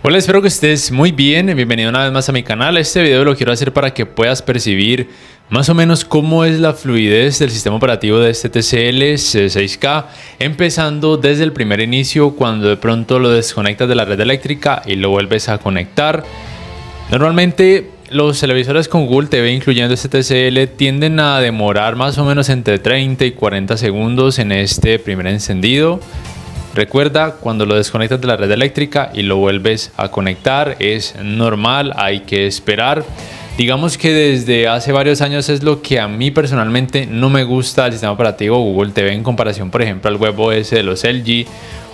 Hola, espero que estés muy bien. Bienvenido una vez más a mi canal. Este video lo quiero hacer para que puedas percibir más o menos cómo es la fluidez del sistema operativo de este TCL C6K, empezando desde el primer inicio, cuando de pronto lo desconectas de la red eléctrica y lo vuelves a conectar. Normalmente los televisores con Google TV, incluyendo este TCL, tienden a demorar más o menos entre 30 y 40 segundos en este primer encendido. Recuerda, cuando lo desconectas de la red eléctrica y lo vuelves a conectar, es normal, hay que esperar. Digamos que desde hace varios años es lo que a mí personalmente no me gusta del sistema operativo Google TV en comparación, por ejemplo, al WebOS de los LG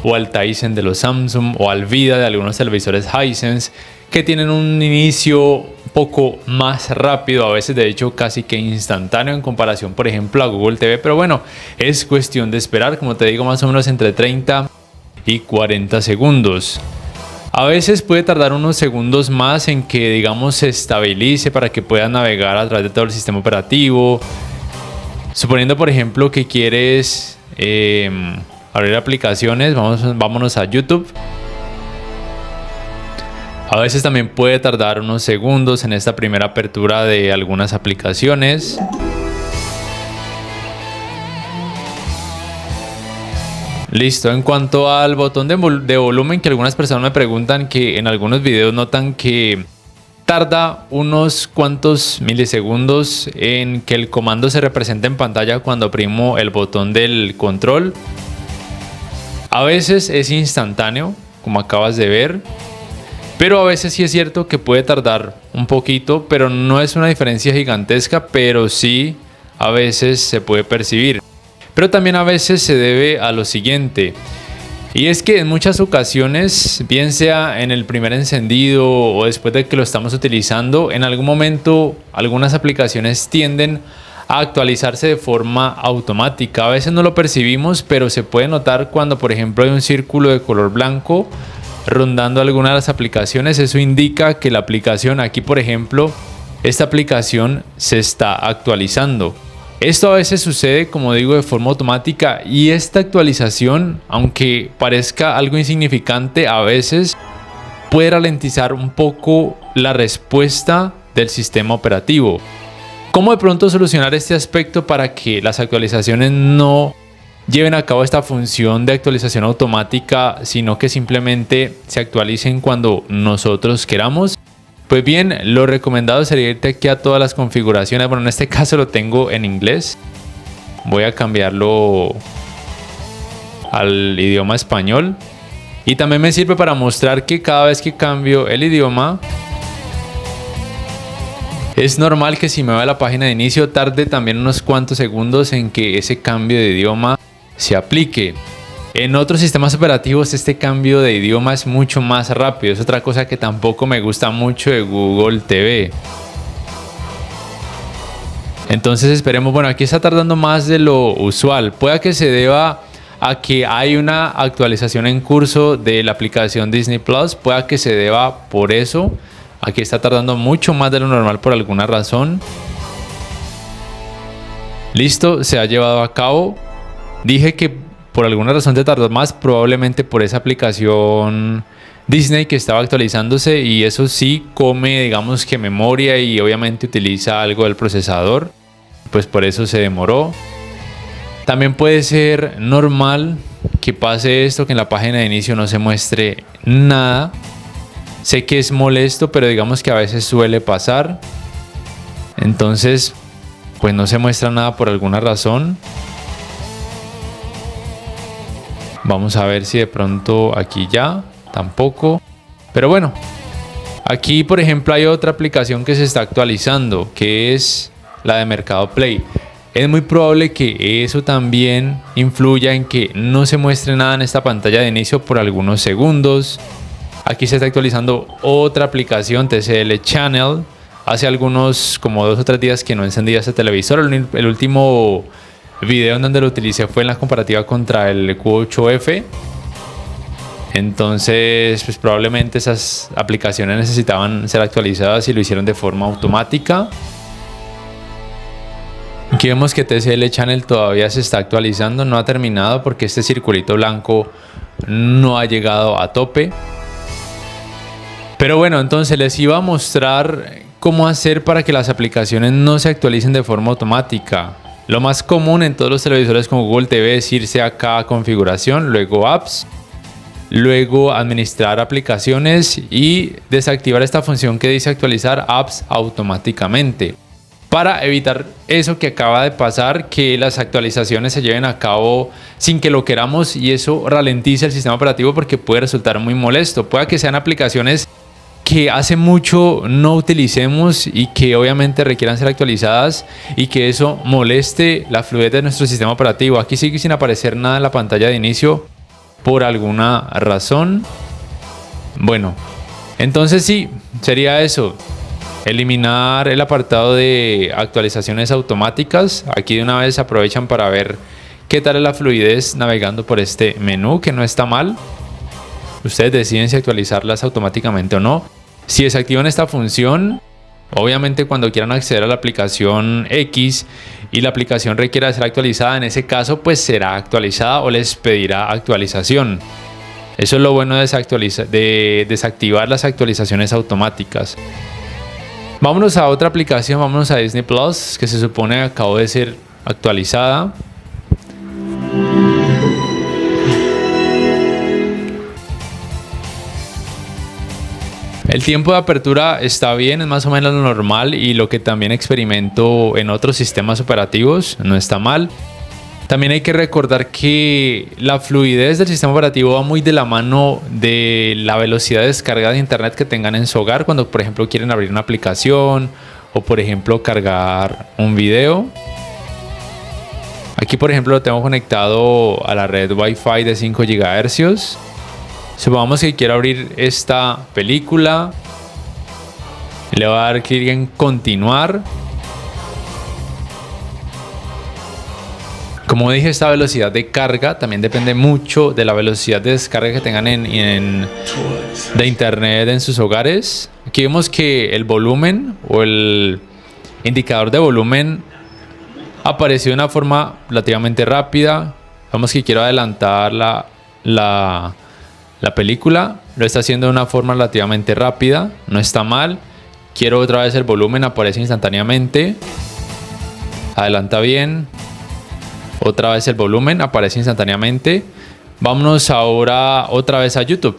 o al Tizen de los Samsung o al Vida de algunos televisores Hisense, que tienen un inicio un poco más rápido, a veces de hecho casi que instantáneo en comparación, por ejemplo, a Google TV. Pero bueno, es cuestión de esperar, como te digo, más o menos entre 30 y 40 segundos. A veces puede tardar unos segundos más en que, digamos, se estabilice para que puedas navegar a través de todo el sistema operativo. Suponiendo, por ejemplo, que quieres abrir aplicaciones, vámonos a YouTube. A veces también puede tardar unos segundos en esta primera apertura de algunas aplicaciones. Listo, en cuanto al botón de volumen, que algunas personas me preguntan, que en algunos videos notan que tarda unos cuantos milisegundos en que el comando se represente en pantalla cuando oprimo el botón del control. A veces es instantáneo, como acabas de ver. Pero a veces sí es cierto que puede tardar un poquito, pero no es una diferencia gigantesca, pero sí a veces se puede percibir. Pero también a veces se debe a lo siguiente, y es que en muchas ocasiones, bien sea en el primer encendido o después de que lo estamos utilizando, en algún momento algunas aplicaciones tienden a actualizarse de forma automática. A veces no lo percibimos, pero se puede notar cuando, por ejemplo, hay un círculo de color blanco rondando algunas de las aplicaciones. Eso indica que la aplicación, aquí por ejemplo, esta aplicación se está actualizando. Esto a veces sucede, como digo, de forma automática, y esta actualización, aunque parezca algo insignificante, a veces puede ralentizar un poco la respuesta del sistema operativo. ¿Cómo de pronto solucionar este aspecto para que las actualizaciones no lleven a cabo esta función de actualización automática, sino que simplemente se actualicen cuando nosotros queramos? Pues bien, lo recomendado sería irte aquí a todas las configuraciones. Bueno, en este caso lo tengo en inglés. Voy a cambiarlo al idioma español. Y también me sirve para mostrar que cada vez que cambio el idioma, es normal que si me voy a la página de inicio tarde también unos cuantos segundos en que ese cambio de idioma se aplique. En otros sistemas operativos este cambio de idioma es mucho más rápido. Es otra cosa que tampoco me gusta mucho de Google TV. Entonces esperemos. Bueno, aquí está tardando más de lo usual. Puede que se deba a que hay una actualización en curso de la aplicación Disney Plus. Puede que se deba por eso. Aquí está tardando mucho más de lo normal por alguna razón. Listo, se ha llevado a cabo. Dije que por alguna razón te tardó más, probablemente por esa aplicación Disney que estaba actualizándose, y eso sí come, digamos, que memoria, y obviamente utiliza algo del procesador, pues por eso se demoró. También puede ser normal que pase esto, que en la página de inicio no se muestre nada. Sé que es molesto, pero digamos que a veces suele pasar. Entonces, pues no se muestra nada por alguna razón. Vamos a ver si de pronto aquí ya tampoco. Pero bueno, aquí por ejemplo hay otra aplicación que se está actualizando, que es la de Mercado Play. Es muy probable que eso también influya en que no se muestre nada en esta pantalla de inicio por algunos segundos. Aquí se está actualizando otra aplicación, TCL Channel. Hace algunos, como 2 o 3 días que no encendía este televisor. El último video en donde lo utilicé fue en la comparativa contra el Q8F. Entonces, pues probablemente esas aplicaciones necesitaban ser actualizadas y lo hicieron de forma automática. Aquí vemos que TCL Channel todavía se está actualizando, no ha terminado porque este circulito blanco no ha llegado a tope. Pero bueno, entonces les iba a mostrar cómo hacer para que las aplicaciones no se actualicen de forma automática. Lo más común en todos los televisores con Google TV es irse acá a configuración, luego apps, luego administrar aplicaciones y desactivar esta función que dice actualizar apps automáticamente, para evitar eso que acaba de pasar, que las actualizaciones se lleven a cabo sin que lo queramos y eso ralentiza el sistema operativo porque puede resultar muy molesto. Puede que sean aplicaciones que hace mucho no utilicemos y que obviamente requieran ser actualizadas y que eso moleste la fluidez de nuestro sistema operativo. Aquí sigue sin aparecer nada en la pantalla de inicio por alguna razón. Bueno, entonces sí, sería eso. Eliminar el apartado de actualizaciones automáticas. Aquí de una vez aprovechan para ver qué tal es la fluidez navegando por este menú, que no está mal. Ustedes deciden si actualizarlas automáticamente o no. Si desactivan esta función, obviamente cuando quieran acceder a la aplicación X y la aplicación requiera ser actualizada, en ese caso pues será actualizada o les pedirá actualización. Eso es lo bueno de desactivar las actualizaciones automáticas. Vámonos a otra aplicación, vámonos a Disney Plus, que se supone que acabó de ser actualizada. El tiempo de apertura está bien, es más o menos lo normal y lo que también experimento en otros sistemas operativos, no está mal. También hay que recordar que la fluidez del sistema operativo va muy de la mano de la velocidad de descarga de internet que tengan en su hogar cuando, por ejemplo, quieren abrir una aplicación o, por ejemplo, cargar un video. Aquí, por ejemplo, lo tengo conectado a la red Wi-Fi de 5 GHz. Supongamos que quiero abrir esta película. Le voy a dar clic en continuar. Como dije, esta velocidad de carga también depende mucho de la velocidad de descarga que tengan de internet en sus hogares. Aquí vemos que el volumen o el indicador de volumen apareció de una forma relativamente rápida. Vemos que quiero adelantar la película. Lo está haciendo de una forma relativamente rápida. No está mal. Quiero otra vez el volumen, aparece instantáneamente. Adelanta bien. Otra vez el volumen, aparece instantáneamente. Vámonos ahora otra vez a YouTube.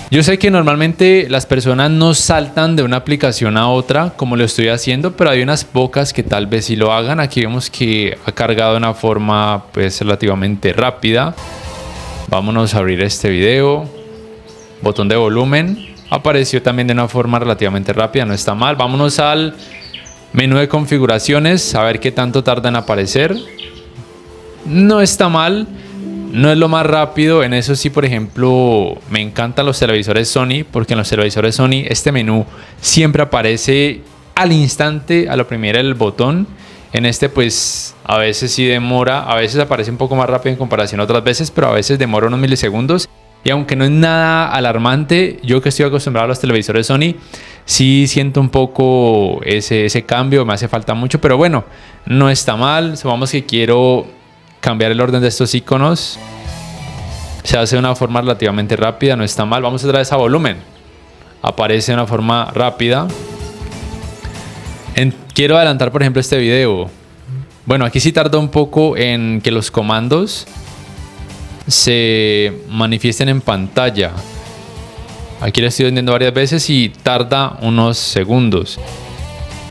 Yo sé que normalmente las personas no saltan de una aplicación a otra como lo estoy haciendo, pero hay unas pocas que tal vez sí lo hagan. Aquí vemos que ha cargado de una forma pues relativamente rápida. Vámonos a abrir este video. Botón de volumen. Apareció también de una forma relativamente rápida, no está mal. Vámonos al menú de configuraciones, a ver qué tanto tarda en aparecer. No está mal, no es lo más rápido. En eso sí, por ejemplo, me encantan los televisores Sony, porque en los televisores Sony este menú siempre aparece al instante, al oprimir el botón. En este pues a veces sí demora, a veces aparece un poco más rápido en comparación a otras veces, pero a veces demora unos milisegundos. Y aunque no es nada alarmante, yo que estoy acostumbrado a los televisores Sony, sí siento un poco ese cambio, me hace falta mucho, pero bueno, no está mal. Supongamos que quiero cambiar el orden de estos iconos. Se hace de una forma relativamente rápida, no está mal. Vamos otra vez a volumen. Aparece de una forma rápida. Quiero adelantar, por ejemplo, este video. Bueno, aquí sí tardó un poco en que los comandos se manifiesten en pantalla. Aquí lo estoy viendo varias veces y tarda unos segundos.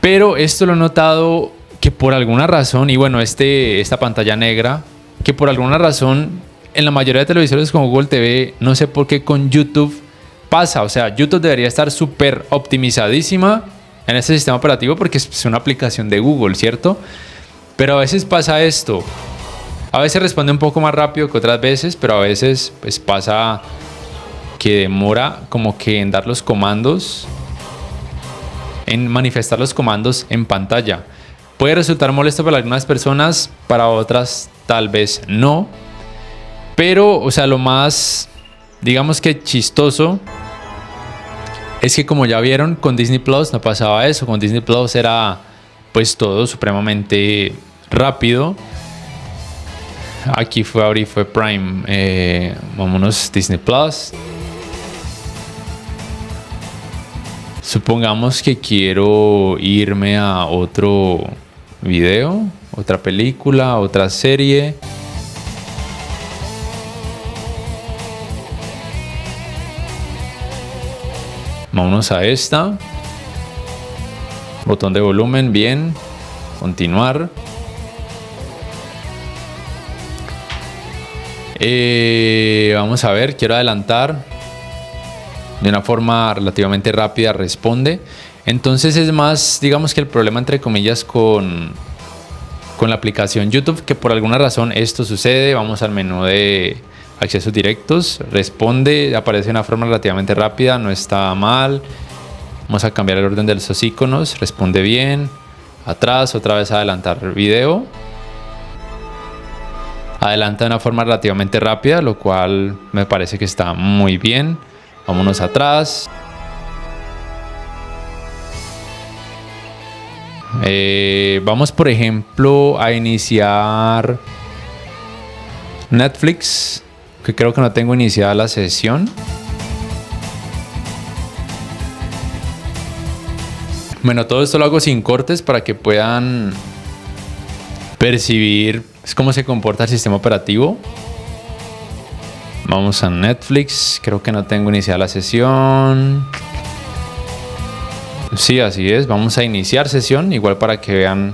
Pero esto lo he notado que por alguna razón, y bueno, esta pantalla negra, que por alguna razón en la mayoría de televisores con Google TV, no sé por qué con YouTube pasa. O sea, YouTube debería estar súper optimizadísima en este sistema operativo porque es una aplicación de Google, ¿cierto? Pero a veces pasa esto. A veces responde un poco más rápido que otras veces, pero a veces pues pasa que demora como que en dar los comandos, en manifestar los comandos en pantalla. Puede resultar molesto para algunas personas, para otras tal vez no. Pero, o sea, lo más, digamos que chistoso, es que como ya vieron, con Disney Plus no pasaba eso. Con Disney Plus era pues todo supremamente rápido. Aquí fue Prime. Vámonos Disney Plus. Supongamos que quiero irme a otro video, otra película, otra serie. Vámonos a esta. Botón de volumen, bien. Continuar. Vamos a ver, quiero adelantar. De una forma relativamente rápida responde. Entonces es más, digamos que el problema entre comillas con la aplicación YouTube, que por alguna razón esto sucede. Vamos al menú de accesos directos, responde, aparece de una forma relativamente rápida, no está mal. Vamos a cambiar el orden de esos iconos, responde bien. Atrás, otra vez adelantar video. Adelanta de una forma relativamente rápida, lo cual me parece que está muy bien. Vámonos atrás. Vamos, por ejemplo, a iniciar Netflix, que creo que no tengo iniciada la sesión. Bueno, todo esto lo hago sin cortes para que puedan percibir cómo se comporta el sistema operativo. Vamos a Netflix, creo que no tengo iniciada la sesión. Sí, así es, vamos a iniciar sesión, igual para que vean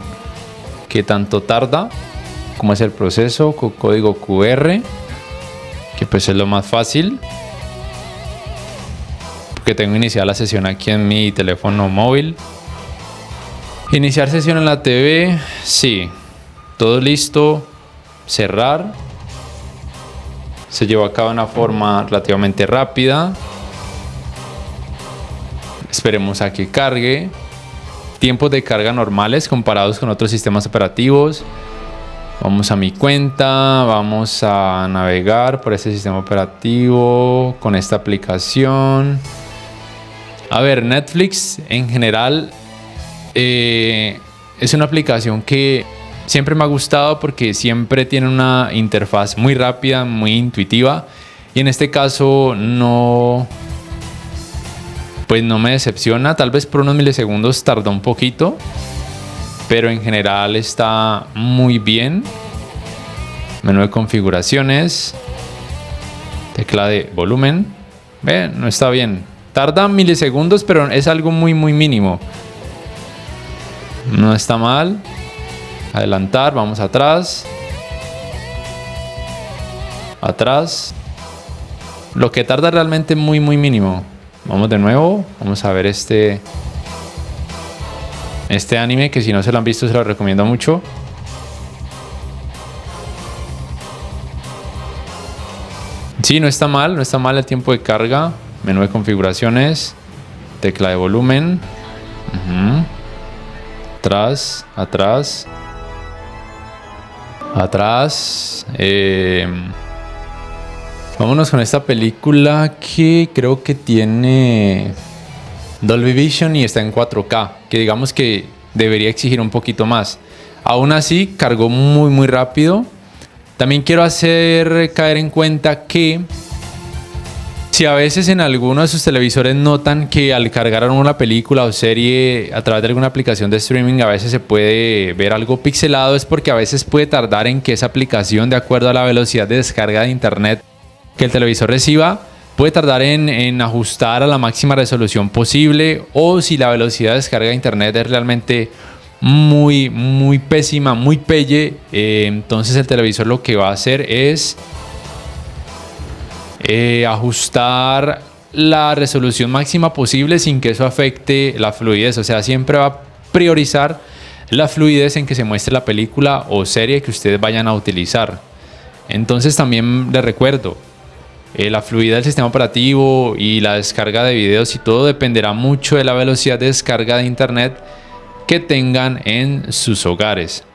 qué tanto tarda, cómo es el proceso, con código QR, que pues es lo más fácil. Porque tengo iniciada la sesión aquí en mi teléfono móvil. Iniciar sesión en la TV, sí, todo listo, cerrar. Se llevó a cabo de una forma relativamente rápida. Esperemos a que cargue. Tiempos de carga normales comparados con otros sistemas operativos. Vamos a mi cuenta. Vamos a navegar por este sistema operativo con esta aplicación. A ver, Netflix en general es una aplicación que siempre me ha gustado porque siempre tiene una interfaz muy rápida, muy intuitiva. Y en este caso pues no me decepciona. Tal vez por unos milisegundos tardó un poquito, pero en general está muy bien. Menú de configuraciones. Tecla de volumen. No está bien. Tarda milisegundos, pero es algo muy mínimo. No está mal. Adelantar, vamos atrás. Atrás. Lo que tarda realmente muy mínimo. Vamos de nuevo. Vamos a ver este anime, que si no se lo han visto se lo recomiendo mucho. Sí, no está mal el tiempo de carga. Menú de configuraciones. Tecla de volumen. Atrás. Vámonos con esta película que creo que tiene Dolby Vision y está en 4K, que digamos que debería exigir un poquito más. Aún así, cargó muy rápido. También quiero hacer caer en cuenta que si a veces en alguno de sus televisores notan que al cargar una película o serie a través de alguna aplicación de streaming a veces se puede ver algo pixelado, es porque a veces puede tardar en que esa aplicación, de acuerdo a la velocidad de descarga de internet que el televisor reciba, puede tardar en ajustar a la máxima resolución posible, o si la velocidad de descarga de internet es realmente muy pésima, muy pelle, entonces el televisor lo que va a hacer es ajustar la resolución máxima posible sin que eso afecte la fluidez. O sea, siempre va a priorizar la fluidez en que se muestre la película o serie que ustedes vayan a utilizar. Entonces también les recuerdo, la fluidez del sistema operativo y la descarga de videos y todo dependerá mucho de la velocidad de descarga de internet que tengan en sus hogares.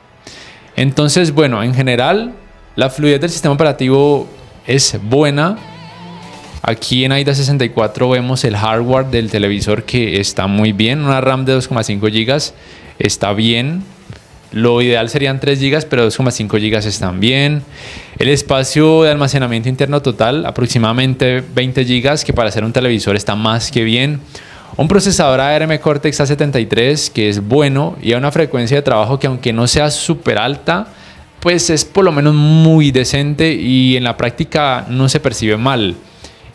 Entonces, bueno, en general la fluidez del sistema operativo es buena. Aquí en AIDA 64 vemos el hardware del televisor, que está muy bien. Una RAM de 2,5 GB está bien. Lo ideal serían 3 GB, pero 2,5 GB están bien. El espacio de almacenamiento interno total, aproximadamente 20 GB, que para hacer un televisor está más que bien. Un procesador ARM Cortex A73 que es bueno y a una frecuencia de trabajo que, aunque no sea súper alta, pues es por lo menos muy decente y en la práctica no se percibe mal.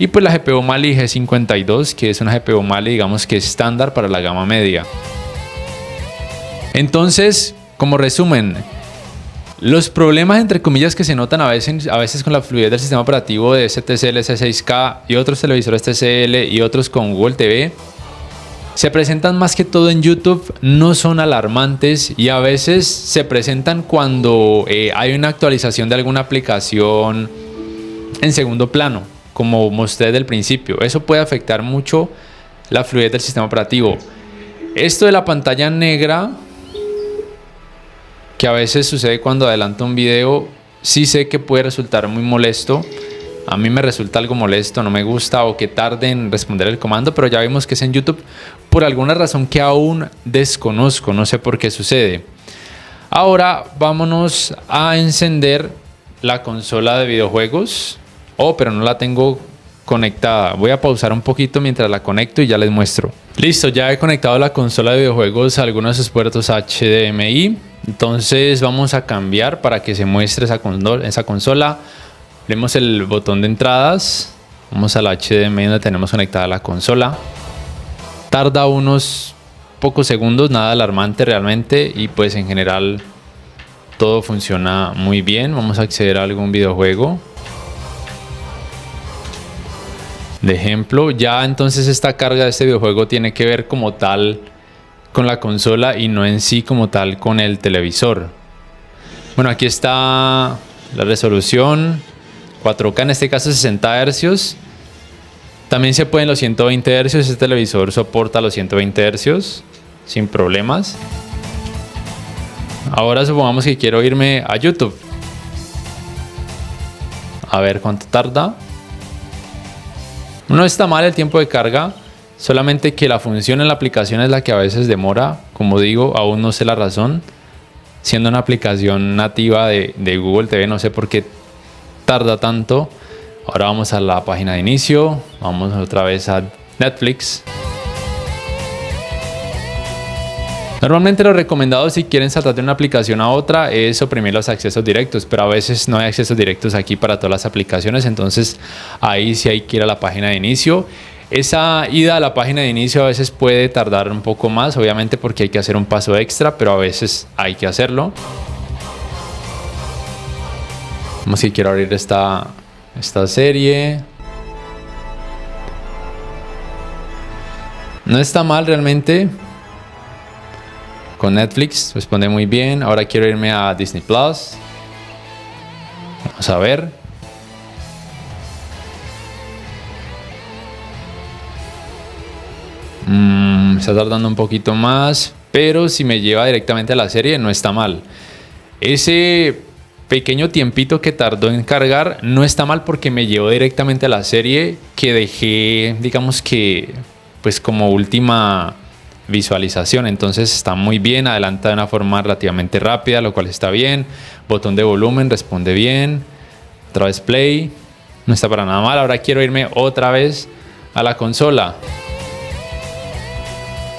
Y pues la GPU Mali G52, que es una GPU Mali, digamos que estándar para la gama media. Entonces, como resumen, los problemas entre comillas que se notan a veces con la fluidez del sistema operativo de este TCL C6K y otros televisores TCL y otros con Google TV se presentan más que todo en YouTube, no son alarmantes y a veces se presentan cuando hay una actualización de alguna aplicación en segundo plano, como mostré desde el principio. Eso puede afectar mucho la fluidez del sistema operativo. Esto de la pantalla negra, que a veces sucede cuando adelanto un video, sí sé que puede resultar muy molesto. A mí me resulta algo molesto, no me gusta, o que tarde en responder el comando, pero ya vimos que es en YouTube por alguna razón que aún desconozco, no sé por qué sucede. Ahora vámonos a encender la consola de videojuegos. Pero no la tengo conectada. Voy a pausar un poquito mientras la conecto y ya les muestro. Listo, ya he conectado la consola de videojuegos a algunos de sus puertos HDMI. Entonces vamos a cambiar para que se muestre esa consola. Leemos el botón de entradas. Vamos al HDMI donde tenemos conectada la consola. Tarda unos pocos segundos, nada alarmante realmente. Y pues en general todo funciona muy bien. Vamos a acceder a algún videojuego. De ejemplo, ya entonces esta carga de este videojuego tiene que ver como tal con la consola y no en sí como tal con el televisor. Bueno, aquí está la resolución 4K, en este caso 60 Hz. También se pueden los 120 Hz, este televisor soporta los 120 Hz sin problemas. Ahora supongamos que quiero irme a YouTube. A ver cuánto tarda. No está mal el tiempo de carga, solamente que la función en la aplicación es la que a veces demora. Como digo, aún no sé la razón. Siendo una aplicación nativa de Google TV, no sé por qué tarda tanto. Ahora vamos a la página de inicio. Vamos otra vez a Netflix. Normalmente lo recomendado si quieren saltar de una aplicación a otra es oprimir los accesos directos, pero a veces no hay accesos directos aquí para todas las aplicaciones, entonces ahí sí hay que ir a la página de inicio. Esa ida a la página de inicio a veces puede tardar un poco más, obviamente porque hay que hacer un paso extra, pero a veces hay que hacerlo. Vamos, si quiero abrir esta serie. No está mal realmente. Con Netflix responde muy bien. Ahora quiero irme a Disney Plus. Vamos a ver. Está tardando un poquito más, pero si me lleva directamente a la serie no está mal. Ese pequeño tiempito que tardó en cargar no está mal porque me llevó directamente a la serie que dejé, digamos que, pues como última visualización. Entonces está muy bien, adelanta de una forma relativamente rápida, lo cual está bien. Botón de volumen, responde bien. Otra vez play, no está para nada mal. Ahora quiero irme otra vez a la consola.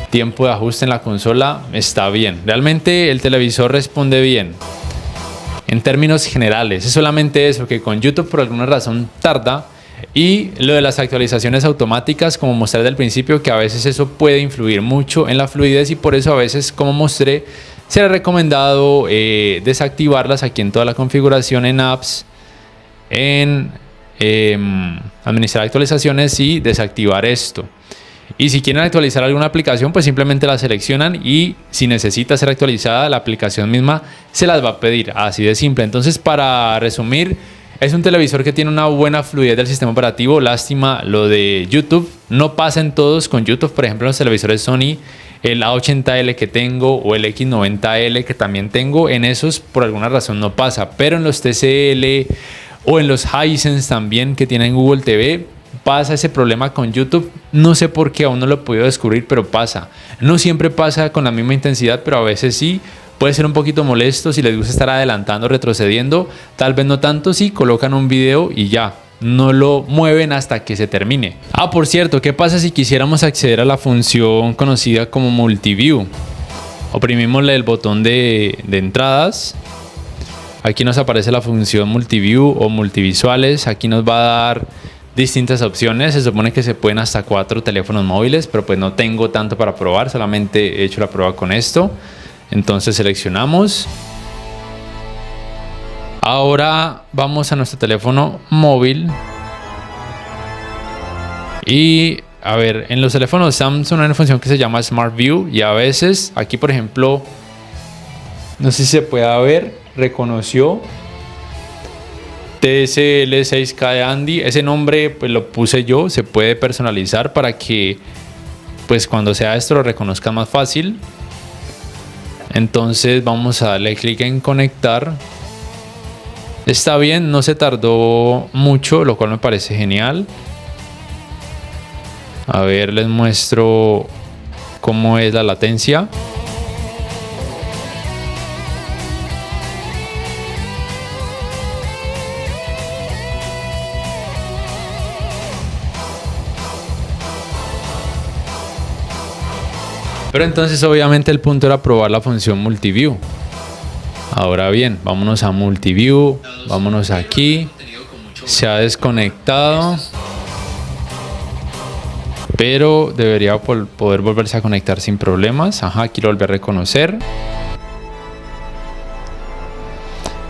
Tiempo de ajuste en la consola está bien. Realmente el televisor responde bien en términos generales. Es solamente eso, que con YouTube por alguna razón tarda. Y lo de las actualizaciones automáticas, como mostré desde el principio, que a veces eso puede influir mucho en la fluidez y por eso a veces, como mostré, será recomendado desactivarlas aquí en toda la configuración, en apps, en administrar actualizaciones y desactivar esto. Y si quieren actualizar alguna aplicación, pues simplemente la seleccionan y si necesita ser actualizada, la aplicación misma se las va a pedir, así de simple. Entonces, para resumir, es un televisor que tiene una buena fluidez del sistema operativo. Lástima lo de YouTube. No pasa en todos con YouTube. Por ejemplo, en los televisores Sony, el A80L que tengo o el X90L que también tengo, en esos por alguna razón no pasa. Pero en los TCL o en los Hisense también que tienen Google TV, pasa ese problema con YouTube. No sé por qué, aún no lo he podido descubrir, pero pasa. No siempre pasa con la misma intensidad, pero a veces sí. Puede ser un poquito molesto si les gusta estar adelantando, retrocediendo. Tal vez no tanto si colocan un video y ya. no lo mueven hasta que se termine. Ah, por cierto, ¿qué pasa si quisiéramos acceder a la función conocida como Multiview? Oprimimos el botón de entradas. Aquí nos aparece la función Multiview o Multivisuales. Aquí nos va a dar distintas opciones. Se supone que se pueden hasta 4 teléfonos móviles, pero pues no tengo tanto para probar. Solamente he hecho la prueba con esto. Entonces seleccionamos. Ahora vamos a nuestro teléfono móvil. Y a ver, en los teléfonos Samsung hay una función que se llama Smart View. Y a veces, aquí por ejemplo, no sé si se puede ver, reconoció TSL 6K de Andy. Ese nombre pues lo puse yo. Se puede personalizar para que pues cuando sea esto lo reconozca más fácil. Entonces vamos a darle clic en conectar. Está bien, no se tardó mucho, lo cual me parece genial. A ver, les muestro cómo es la latencia. Pero entonces obviamente el punto era probar la función Multiview. Ahora bien, vámonos a Multiview, vámonos aquí. Se ha desconectado, pero debería poder volverse a conectar sin problemas. Ajá, aquí lo volví a reconocer.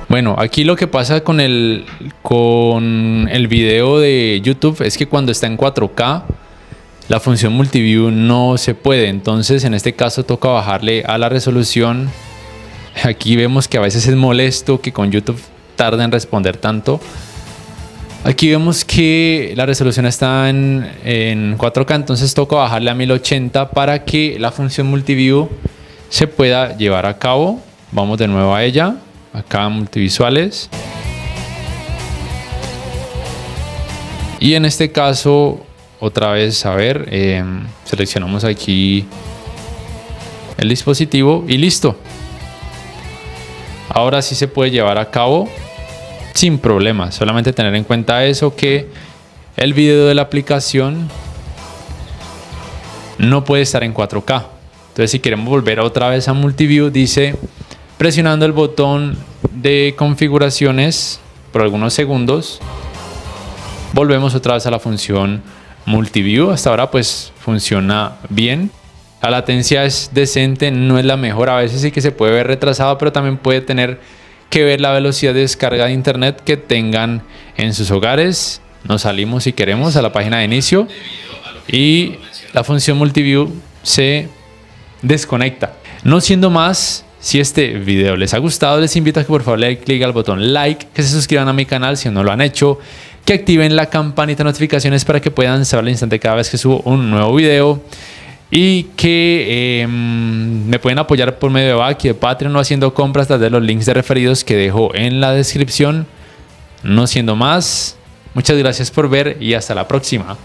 Bueno, aquí lo que pasa con el video de YouTube es que cuando está en 4K, la función Multiview no se puede. Entonces en este caso toca bajarle a la resolución. Aquí vemos que a veces es molesto que con YouTube tarda en responder tanto. Aquí vemos que la resolución está en 4K, entonces toca bajarle a 1080 para que la función Multiview se pueda llevar a cabo. Vamos de nuevo a ella, acá en Multivisuales. Y en este caso, otra vez, a ver, seleccionamos aquí el dispositivo y listo. Ahora sí se puede llevar a cabo sin problemas. Solamente tener en cuenta eso, que el video de la aplicación no puede estar en 4K. Entonces si queremos volver otra vez a Multiview, dice presionando el botón de configuraciones por algunos segundos, volvemos otra vez a la función Multiview. Hasta ahora pues funciona bien. La latencia es decente, no es la mejor, a veces sí que se puede ver retrasado, pero también puede tener que ver la velocidad de descarga de internet que tengan en sus hogares. Nos salimos si queremos a la página de inicio y la función Multiview se desconecta. No siendo más, si este video les ha gustado, les invito a que por favor le den clic al botón like, que se suscriban a mi canal si no lo han hecho, que activen la campanita de notificaciones para que puedan saber al instante cada vez que subo un nuevo video. Y que me pueden apoyar por medio de Back y de Patreon o haciendo compras desde los links de referidos que dejo en la descripción. No siendo más, muchas gracias por ver y hasta la próxima.